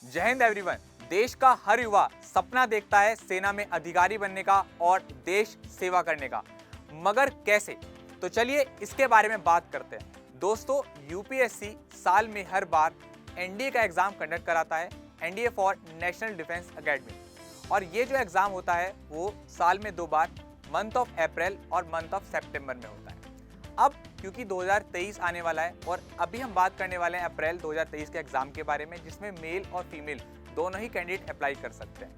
जय हिंद एवरीवन। देश का हर युवा सपना देखता है सेना में अधिकारी बनने का और देश सेवा करने का, मगर कैसे? तो चलिए इसके बारे में बात करते हैं। दोस्तों, यूपीएससी साल में हर बार एनडीए का एग्जाम कंडक्ट कराता है, NDA for national defence academy. और ये जो एग्जाम होता है वो साल में 2 बार, मंथ ऑफ अप्रैल और मंथ ऑफ सितंबर में होता है। अब क्योंकि 2023 आने वाला है और अभी हम बात करने वाले हैं अप्रैल 2023 के एग्जाम के बारे में, जिसमें मेल और फीमेल दोनों ही कैंडिडेट अप्लाई कर सकते हैं।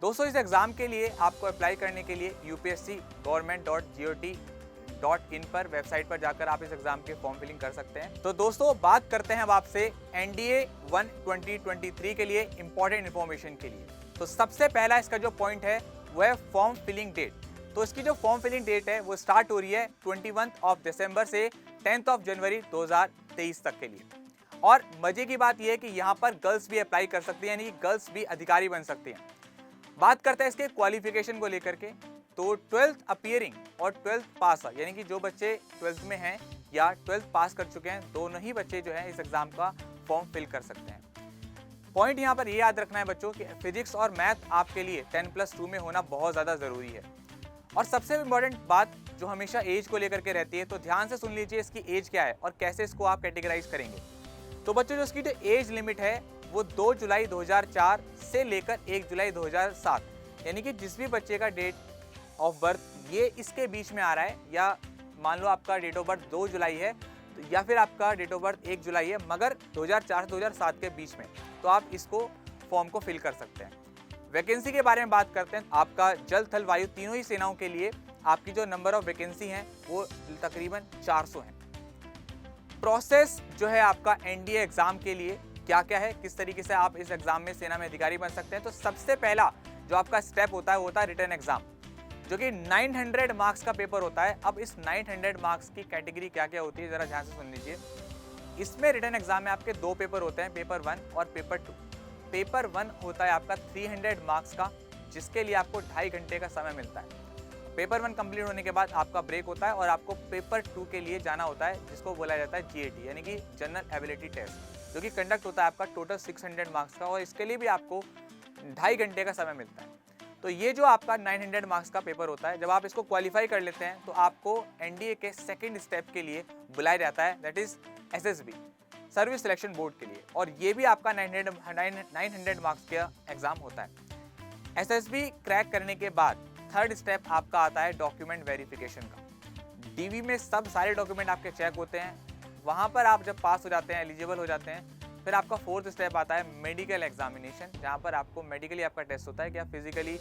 दोस्तों, इस एग्जाम के लिए आपको अप्लाई करने के लिए upsc.government.got.in पर वेबसाइट पर जाकर आप इस एग्जाम के फॉर्म फिलिंग कर सकते हैं। तो दोस्तों, बात करते हैं अब आपसे एनडीए 1 2023 के लिए इंपॉर्टेंट इन्फॉर्मेशन के लिए। तो सबसे पहला इसका जो पॉइंट है वो है फॉर्म फिलिंग डेट। तो इसकी जो फॉर्म फिलिंग डेट है वो स्टार्ट हो रही है 21 दिसंबर से 10 जनवरी 2023 तक के लिए। और मजे की बात यह है कि यहाँ पर गर्ल्स भी अप्लाई कर सकती हैं, यानी गर्ल्स भी अधिकारी बन सकती हैं। बात करते हैं इसके क्वालिफिकेशन को लेकर के। तो 12th अपीयरिंग और 12th पास, यानी कि जो बच्चे 12th में हैं या 12th पास कर चुके हैं, दोनों ही बच्चे जो है इस एग्जाम का फॉर्म फिल कर सकते हैं। पॉइंट यहाँ पर ये याद रखना है बच्चों कि फिजिक्स और मैथ आपके लिए 10+2 में होना बहुत ज़्यादा ज़रूरी है। और सबसे इम्पॉर्टेंट बात जो हमेशा एज को लेकर के रहती है, तो ध्यान से सुन लीजिए इसकी एज क्या है और कैसे इसको आप कैटेगराइज करेंगे। तो बच्चों, जो इसकी जो एज लिमिट है वो 2 जुलाई 2004 से लेकर 1 जुलाई 2007, यानी कि जिस भी बच्चे का डेट ऑफ बर्थ ये इसके बीच में आ रहा है, या मान लो आपका डेट ऑफ बर्थ 2 जुलाई है तो या फिर आपका डेट ऑफ बर्थ 1 जुलाई है, मगर 2004 से 2007 के बीच में, तो आप इसको फॉर्म को फिल कर सकते हैं। वैकेंसी के बारे में बात करते हैं। आपका जल थल वायु तीनों ही सेनाओं के लिए आपकी जो नंबर ऑफ वैकेंसी हैं वो तकरीबन 400 हैं। प्रोसेस जो है आपका एनडीए एग्जाम के लिए क्या क्या है, किस तरीके से आप इस एग्जाम में सेना में अधिकारी बन सकते हैं। तो सबसे पहला जो आपका स्टेप होता है वो होता है रिटन एग्जाम, जो कि 900 मार्क्स का पेपर होता है। अब इस 900 मार्क्स की कैटेगरी क्या क्या होती है जरा ध्यान से सुन लीजिए। इसमें रिटन एग्जाम में आपके 2 पेपर होते हैं, पेपर 1 और पेपर 2। पेपर 1 होता है आपका 300 मार्क्स का, जिसके लिए आपको 2.5 घंटे का समय मिलता है। पेपर 1 कंप्लीट होने के बाद आपका ब्रेक होता है और आपको पेपर 2 के लिए जाना होता है, जिसको बोला जाता है जीएटी, यानी कि जनरल एबिलिटी टेस्ट, जो कि कंडक्ट होता है आपका टोटल 600 मार्क्स का, और इसके लिए भी आपको 2.5 घंटे का समय मिलता है। तो ये जो आपका 900 मार्क्स का पेपर होता है, जब आप इसको क्वालिफाई कर लेते हैं तो आपको एनडीए के सेकेंड स्टेप के लिए बुलाया जाता है, that is SSB, service selection board के लिए। और ये भी आपका 900 मार्क्स का एग्जाम होता है। एसएसबी क्रैक करने के बाद थर्ड स्टेप आपका आता है डॉक्यूमेंट वेरिफिकेशन का। डीवी में सब सारे डॉक्यूमेंट आपके चेक होते हैं। वहाँ पर आप जब पास हो जाते हैं, एलिजिबल हो जाते हैं, फिर आपका फोर्थ स्टेप आता है मेडिकल एग्जामिनेशन, जहाँ पर आपको मेडिकली आपका टेस्ट होता है कि आप फिजिकली